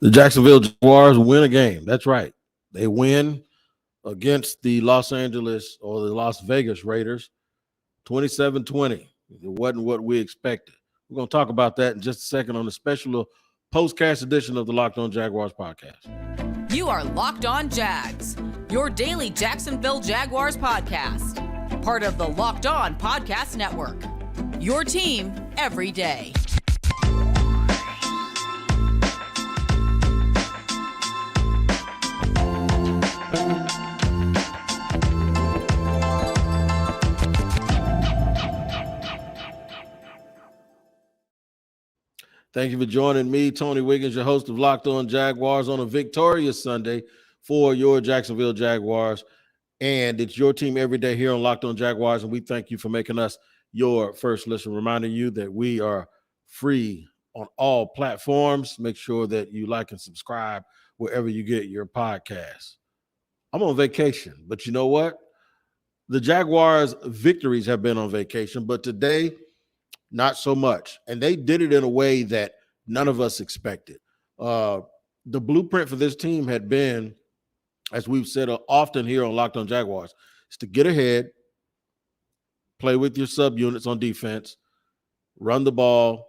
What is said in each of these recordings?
The Jacksonville Jaguars win a game. That's right. They win against the Los Angeles or the Las Vegas Raiders 27-20. It wasn't what we expected. We're going to talk about that in just a second on the special postcast edition of the Locked On Jaguars podcast. You are Locked On Jags, your daily Jacksonville Jaguars podcast. Part of the Locked On Podcast Network. Your team every day. Thank you for joining me, Tony Wiggins, your host of Locked On Jaguars, on a victorious Sunday for your Jacksonville Jaguars. And it's your team every day here on Locked On Jaguars, and we thank you for making us your first listen. Reminding you that we are free on all platforms. Make sure that you like and subscribe wherever you get your podcasts. I'm on vacation, but you know what? The Jaguars' victories have been on vacation, but today, not so much. And they did it in a way that none of us expected. The blueprint for this team had been, as we've said often here on Locked On Jaguars, is to get ahead, play with your subunits on defense, run the ball,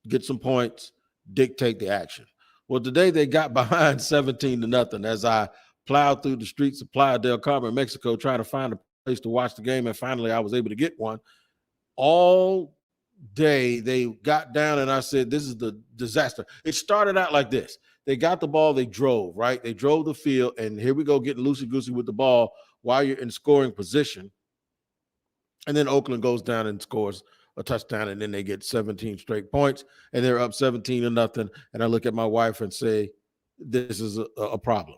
get some points, dictate the action. Well, today they got behind 17-0 as I plowed through the streets of Playa del Carmen, Mexico, trying to find a place to watch the game. And finally, I was able to get one. All day they got down and I said, this is the disaster. It started out like this. They got the ball, they drove, right? They drove the field, and here we go getting loosey-goosey with the ball while you're in scoring position. And then Oakland goes down and scores a touchdown, and then they get 17 straight points, and they're up 17-0. And I look at my wife and say, this is a problem.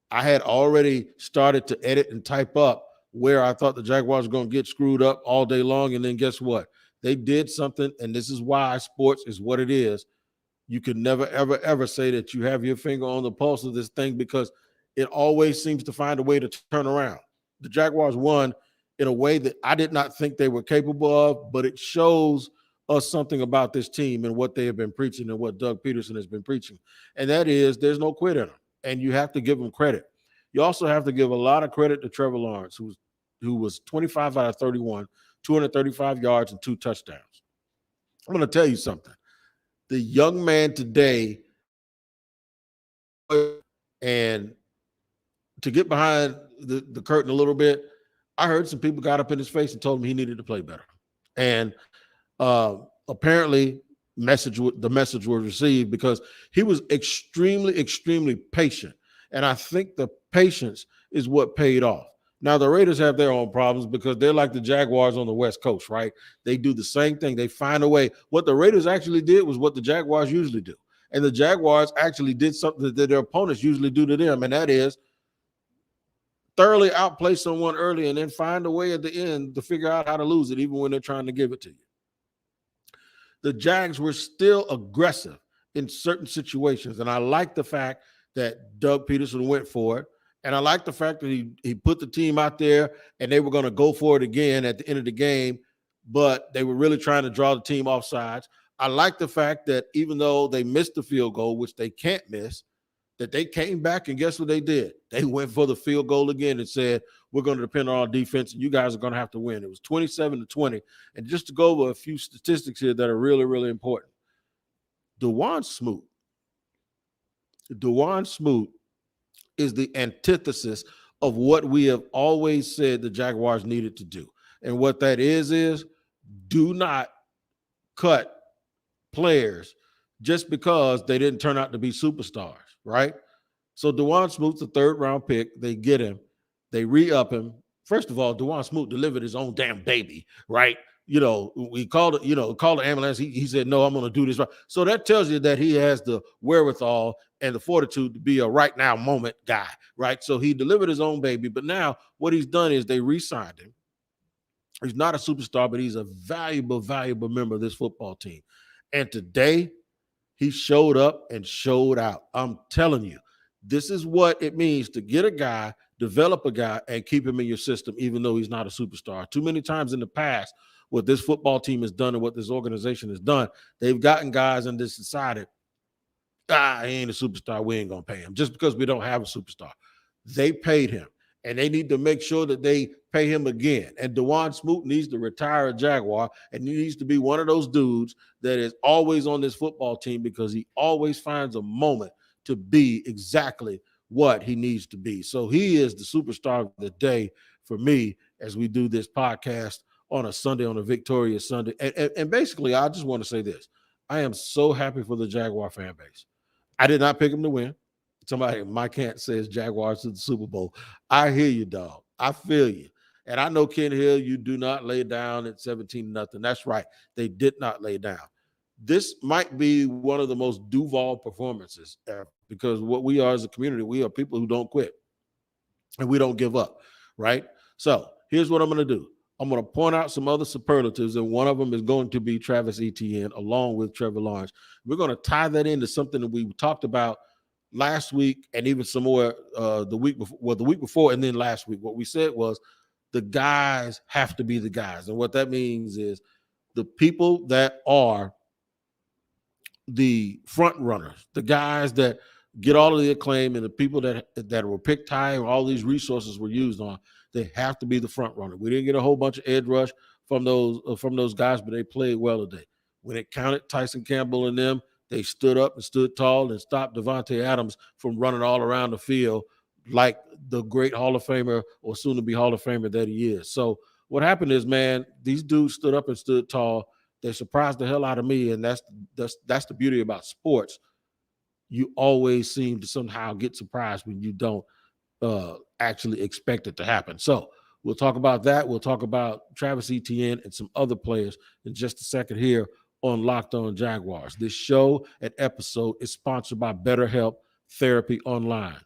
I had already started to edit and type up where I thought the Jaguars were going to get screwed up all day long, and then guess what? They did something, and this is why sports is what it is. You can never, ever, ever say that you have your finger on the pulse of this thing, because it always seems to find a way to turn around. The Jaguars won in a way that I did not think they were capable of, but it shows us something about this team and what they have been preaching and what Doug Peterson has been preaching, and that is there's no quit in them, and you have to give them credit. You also have to give a lot of credit to Trevor Lawrence, who was 25 out of 31, 235 yards and 2 touchdowns. I'm going to tell you something. The young man today, and to get behind the curtain a little bit, I heard some people got up in his face and told him he needed to play better. And apparently the message was received, because he was extremely, extremely patient. And I think the patience is what paid off. Now, the Raiders have their own problems because they're like the Jaguars on the West Coast, right? They do the same thing. They find a way. What the Raiders actually did was what the Jaguars usually do. And the Jaguars actually did something that their opponents usually do to them, and that is thoroughly outplay someone early and then find a way at the end to figure out how to lose it, even when they're trying to give it to you. The Jags were still aggressive in certain situations, and I like the fact that Doug Peterson went for it. And I like the fact that he put the team out there and they were going to go for it again at the end of the game, but they were really trying to draw the team off sides. I like the fact that even though they missed the field goal, which they can't miss, that they came back, and guess what they did? They went for the field goal again and said, we're going to depend on our defense, and you guys are going to have to win. It was 27-20. And just to go over a few statistics here that are really, really important. Dawuane Smoot is the antithesis of what we have always said the Jaguars needed to do. And what that is do not cut players just because they didn't turn out to be superstars, right? So Dawuane Smoot's a 3rd-round pick. They get him. They re-up him. First of all, Dawuane Smoot delivered his own damn baby, right? You know, we called it, called the ambulance. He said, no, I'm going to do this right. So that tells you that he has the wherewithal and the fortitude to be a right now moment guy, right? So he delivered his own baby. But now what he's done is they re-signed him. He's not a superstar, but he's a valuable, valuable member of this football team. And today he showed up and showed out. I'm telling you, this is what it means to get a guy, develop a guy, and keep him in your system, even though he's not a superstar. Too many times in the past, what this football team has done and what this organization has done, they've gotten guys and just decided He ain't a superstar. We ain't going to pay him just because we don't have a superstar. They paid him, and they need to make sure that they pay him again. And Dawuane Smoot needs to retire a Jaguar, and he needs to be one of those dudes that is always on this football team because he always finds a moment to be exactly what he needs to be. So he is the superstar of the day for me as we do this podcast on a Sunday, on a victorious Sunday. And basically, I just want to say this. I am so happy for the Jaguar fan base. I did not pick them to win. Somebody in my camp says Jaguars to the Super Bowl. I hear you, dog. I feel you. And I know, Ken Hill, you do not lay down at 17-0. That's right. They did not lay down. This might be one of the most Duval performances ever because what we are as a community, we are people who don't quit and we don't give up, right? So here's what I'm going to do. I'm going to point out some other superlatives, and one of them is going to be Travis Etienne along with Trevor Lawrence. We're going to tie that into something that we talked about last week and even some more the week before and then last week. What we said was the guys have to be the guys. And what that means is the people that are the front runners, the guys that get all of the acclaim and the people that were picked high and all these resources were used on, they have to be the front runner. We didn't get a whole bunch of edge rush from those guys, but they played well today. When it counted, Tyson Campbell and them, they stood up and stood tall and stopped Devontae Adams from running all around the field like the great Hall of Famer or soon-to-be Hall of Famer that he is. So what happened is, man, these dudes stood up and stood tall. They surprised the hell out of me, and that's the beauty about sports. You always seem to somehow get surprised when you don't actually expect it to happen. So we'll talk about that. We'll talk about Travis Etienne and some other players in just a second here on Locked On Jaguars. This show and episode is sponsored by BetterHelp Therapy Online.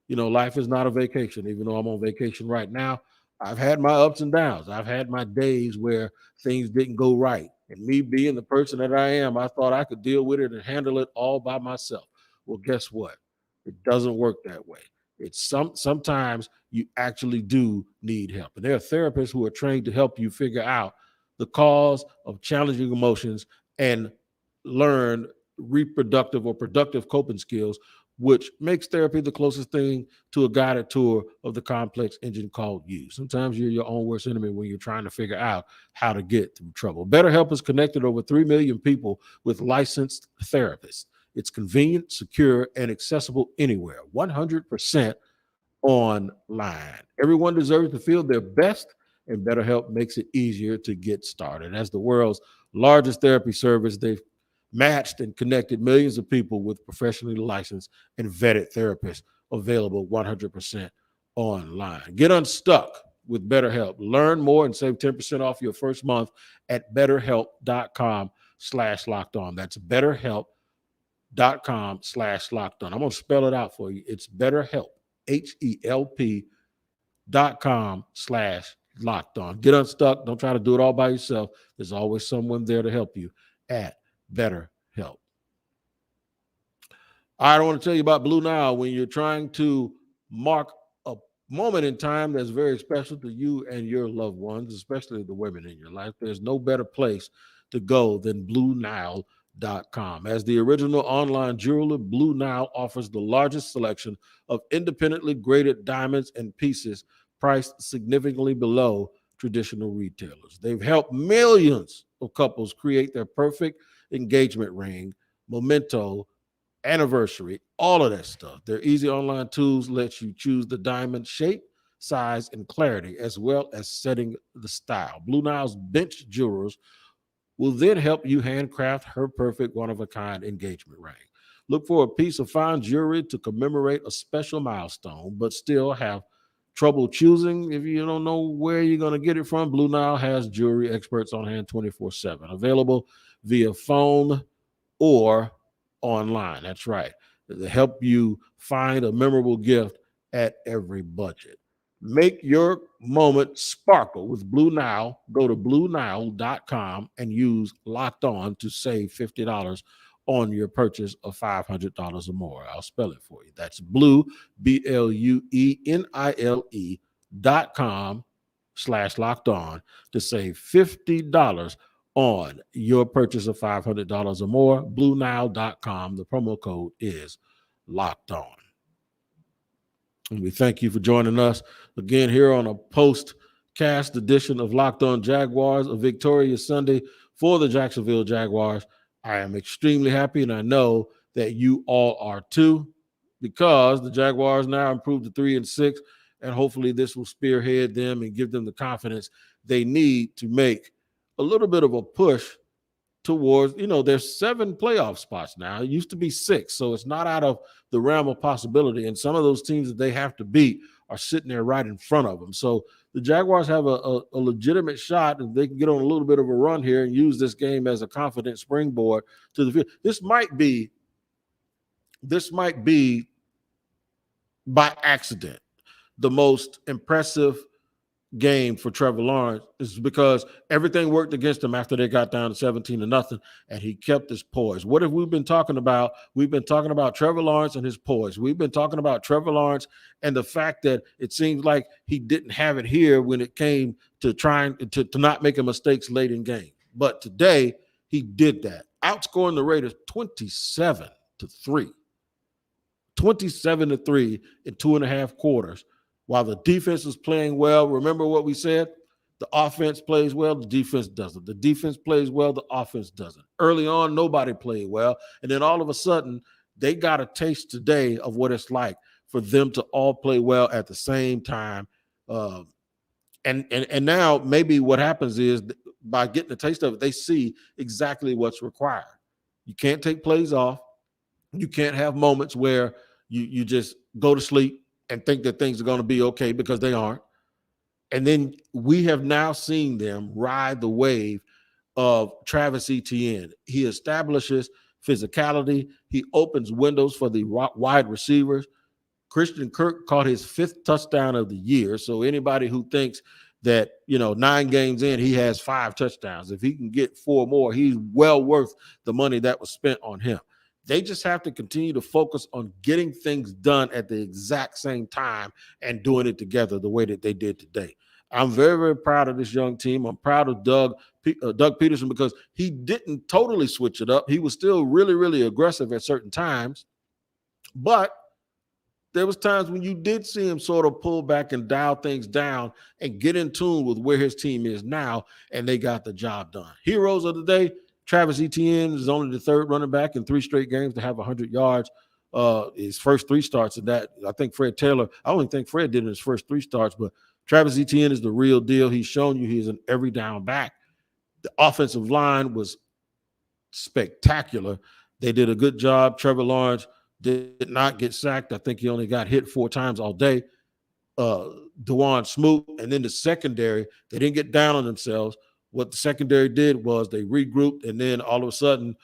You know, life is not a vacation. Even though I'm on vacation right now, I've had my ups and downs. I've had my days where things didn't go right. And me being the person that I am, I thought I could deal with it and handle it all by myself. Well, guess what? It doesn't work that way. It's sometimes you actually do need help. And there are therapists who are trained to help you figure out the cause of challenging emotions and learn reproductive or productive coping skills, which makes therapy the closest thing to a guided tour of the complex engine called you. Sometimes you're your own worst enemy when you're trying to figure out how to get through trouble. BetterHelp has connected over 3 million people with licensed therapists. It's convenient, secure, and accessible anywhere, 100% online. Everyone deserves to feel their best, and BetterHelp makes it easier to get started. As the world's largest therapy service, they've matched and connected millions of people with professionally licensed and vetted therapists available 100% online. Get unstuck with BetterHelp. Learn more and save 10% off your first month at betterhelp.com/lockedon. That's betterhelp.com/lockedon. I'm going to spell it out for you. It's BetterHelp, HELP.com/lockedon. Get unstuck. Don't try to do it all by yourself. There's always someone there to help you at BetterHelp. I want to tell you about Blue Nile. When you're trying to mark a moment in time that's very special to you and your loved ones, especially the women in your life, there's no better place to go than BlueNile.com. As the original online jeweler, Blue Nile offers the largest selection of independently graded diamonds and pieces priced significantly below traditional retailers. They've helped millions of couples create their perfect engagement ring, memento, anniversary, all of that stuff. Their easy online tools let you choose the diamond shape, size, and clarity, as well as setting the style. Blue Nile's bench jewelers will then help you handcraft her perfect one-of-a-kind engagement ring. Look for a piece of fine jewelry to commemorate a special milestone, but still have trouble choosing if you don't know where you're going to get it from. Blue Nile has jewelry experts on hand 24/7, available via phone or online. That's right. To help you find a memorable gift at every budget. Make your moment sparkle with Blue Nile. Go to BlueNile.com and use Locked On to save $50 on your purchase of $500 or more. I'll spell it for you. That's Blue, BlueNile.com/locked on to save $50 on your purchase of $500 or more. BlueNile.com. The promo code is Locked On. And we thank you for joining us again here on a post-cast edition of Locked On Jaguars, a victorious Sunday for the Jacksonville Jaguars. I am extremely happy, and I know that you all are too, because the Jaguars now improved to 3-6, and hopefully this will spearhead them and give them the confidence they need to make a little bit of a push towards, there's 7 playoff spots now. It used to be 6, so it's not out of the realm of possibility. And some of those teams that they have to beat are sitting there right in front of them. So the Jaguars have a legitimate shot, and they can get on a little bit of a run here and use this game as a confident springboard to the field. This might be by accident the most impressive game for Trevor Lawrence, is because everything worked against him after they got down to 17-0, and he kept his poise. What have we been talking about? We've been talking about Trevor Lawrence and his poise. We've been talking about Trevor Lawrence and the fact that it seems like he didn't have it here when it came to trying to not making mistakes late in game. But today he did that, outscoring the Raiders 27-3. 27-3 in 2.5 quarters. While the defense is playing well, remember what we said? The offense plays well, the defense doesn't. The defense plays well, the offense doesn't. Early on, nobody played well. And then all of a sudden, they got a taste today of what it's like for them to all play well at the same time. And now maybe what happens is, by getting a taste of it, they see exactly what's required. You can't take plays off. You can't have moments where you just go to sleep and think that things are going to be okay, because they aren't. And then we have now seen them ride the wave of Travis Etienne. He establishes physicality. He opens windows for the wide receivers. Christian Kirk caught his 5th touchdown of the year. So anybody who thinks that, 9 games in, he has 5 touchdowns, if he can get 4 more, he's well worth the money that was spent on him. They just have to continue to focus on getting things done at the exact same time and doing it together the way that they did today. I'm very, very proud of this young team. I'm proud of Doug Peterson, because he didn't totally switch it up. He was still really, really aggressive at certain times. But there was times when you did see him sort of pull back and dial things down and get in tune with where his team is now, and they got the job done. Heroes of the day, Travis Etienne is only the 3rd running back in 3 straight games to have 100 yards. His first 3 starts of that, I think Fred Taylor, I don't even think Fred did in his first 3 starts, but Travis Etienne is the real deal. He's shown you he's an every down back. The offensive line was spectacular. They did a good job. Trevor Lawrence did not get sacked. I think he only got hit 4 times all day. Dawuane Smoot, and then the secondary, they didn't get down on themselves. What the secondary did was they regrouped, and then all of a sudden,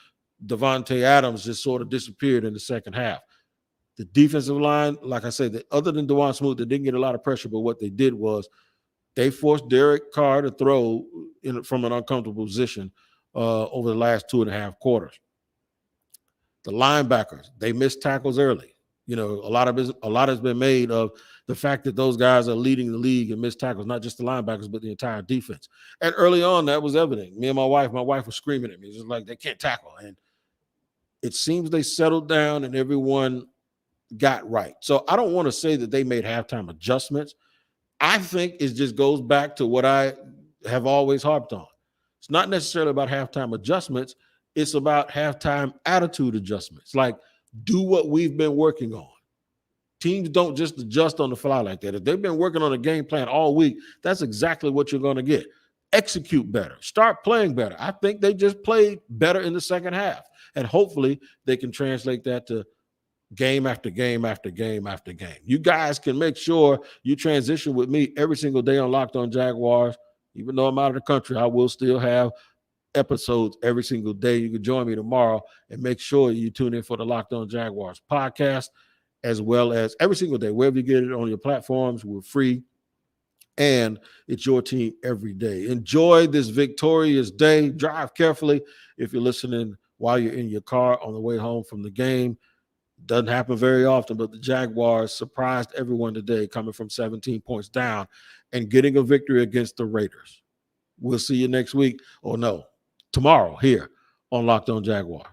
Devontae Adams just sort of disappeared in the second half. The defensive line, like I said, other than Dawuane Smoot, they didn't get a lot of pressure, but what they did was they forced Derek Carr to throw from an uncomfortable position over the last 2.5 quarters. The linebackers, they missed tackles early. A lot has been made of the fact that those guys are leading the league in missed tackles, not just the linebackers, but the entire defense. And early on, that was evident. Me and my wife was screaming at me. It's just like, they can't tackle. And it seems they settled down and everyone got right. So I don't want to say that they made halftime adjustments. I think it just goes back to what I have always harped on. It's not necessarily about halftime adjustments. It's about halftime attitude adjustments. Like, do what we've been working on. Teams don't just adjust on the fly like that. If they've been working on a game plan all week, that's exactly what you're going to get. Execute better. Start playing better. I think they just played better in the second half. And hopefully they can translate that to game after game after game after game. You guys can make sure you transition with me every single day on Locked On Jaguars. Even though I'm out of the country, I will still have episodes every single day. You can join me tomorrow, and make sure you tune in for the Locked On Jaguars podcast, as well as every single day, wherever you get it on your platforms. We're free, and it's your team every day. Enjoy this victorious day. Drive carefully if you're listening while you're in your car on the way home from the game. Doesn't happen very often, but the Jaguars surprised everyone today, coming from 17 points down and getting a victory against the Raiders. We'll see you next week. Or no, tomorrow here on Locked On Jaguars.